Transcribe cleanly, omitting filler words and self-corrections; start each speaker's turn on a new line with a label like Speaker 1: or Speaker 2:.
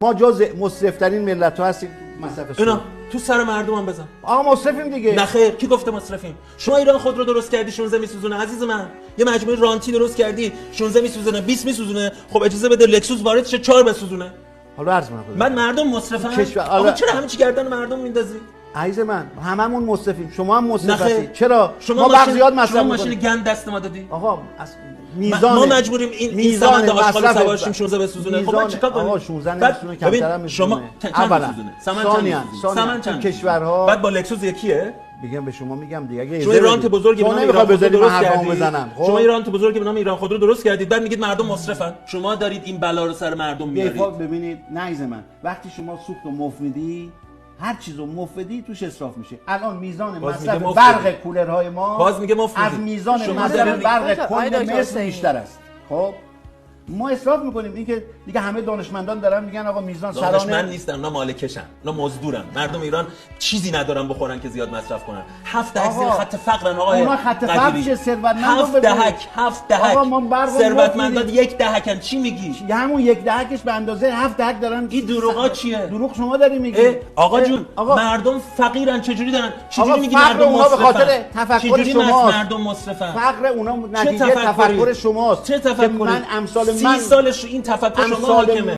Speaker 1: ما جز مصرف‌ترین ملت‌ها هستیم مصرف
Speaker 2: اینا تو سر مردم هم بزن.
Speaker 1: آقا مصرفیم دیگه.
Speaker 2: نه خیر، کی گفته مصرفیم؟ شما ایران خودرو درست کردی 16 میسوزونه عزیز من. یه مجموعه رانتی درست کردی 16 میسوزونه 20 میسوزونه. خب اجازه بده لکسوس وارد شه 4 بسوزونه.
Speaker 1: حالا عرض می‌کنم.
Speaker 2: بعد مردم مصرفن.
Speaker 1: کشور-
Speaker 2: آقا چرا همه چی گردن مردم میندازی؟
Speaker 1: عزیز من هممون مصرفیم، شما هم مصرف
Speaker 2: نخیر.
Speaker 1: هستید. چرا؟
Speaker 2: شما
Speaker 1: ما
Speaker 2: ماشین
Speaker 1: بخشیات مصرف
Speaker 2: شما ماشین
Speaker 1: می‌کنیم.
Speaker 2: گند دست ما دادی.
Speaker 1: آقا میزان
Speaker 2: ما مجبوریم این سمند آشغال سوارشیم 16 بسوزونه. خب من چیکار کنم؟
Speaker 1: آقا 16
Speaker 2: بعد
Speaker 1: نمیسونه کمتر هم
Speaker 2: شما
Speaker 1: میسونه.
Speaker 2: چند میسوزونه؟ سمن چند
Speaker 1: کشورها
Speaker 2: بعد با لکسوس یکیه؟
Speaker 1: میگم به شما میگم دیگه اگه
Speaker 2: شما رانت بزرگی به نام ایران خودرو درست کردید.
Speaker 1: بزنم. خب
Speaker 2: شما رانت بزرگی به نام ایران خودرو درست کردید بعد میگید مردم مصرفن. شما دارید این بلا رو سر مردم میارید.
Speaker 1: ببینید نعیز من وقتی شما سوخت و مفت میدی هر چیزو مفت بدی توش اسراف میشه. الان میزان مصرف برق کولرهای ما
Speaker 2: باز میگه مفت
Speaker 1: از میزان مصرف برق کل مصر بیشتر است. خب ما اسراف میکنیم. این که دیگه همه دانشمندان دارن میگن آقا میزان سرانه
Speaker 2: دانشمند نیستن، اونا مالکشن، اونا مزدورن. مردم ایران چیزی ندارن بخورن که زیاد مصرف کنن. 7 دهک زیر خط فقرن آقا.
Speaker 1: اونا خط فقر میشه ثروتمند.
Speaker 2: 7 دهک
Speaker 1: آقا ما برق
Speaker 2: ثروتمندان 1 دهکن. چی میگی؟
Speaker 1: همون 1 دهکش به اندازه 7 دهک دارن.
Speaker 2: این دروغا چیه؟
Speaker 1: دروغ شما داری میگی.
Speaker 2: آقا جون مردم فقیرن چجوری دارن؟ چجوری میگی
Speaker 1: فقر
Speaker 2: مردم
Speaker 1: اونا به
Speaker 2: مصرفن؟
Speaker 1: خاطر تفکر شماست.
Speaker 2: مردم مصرفن.
Speaker 1: فقر اونا نتیجه تفکر شماست.
Speaker 2: چه تفکری؟
Speaker 1: من امثال
Speaker 2: 30 سالش این تفکر شما حاکمه.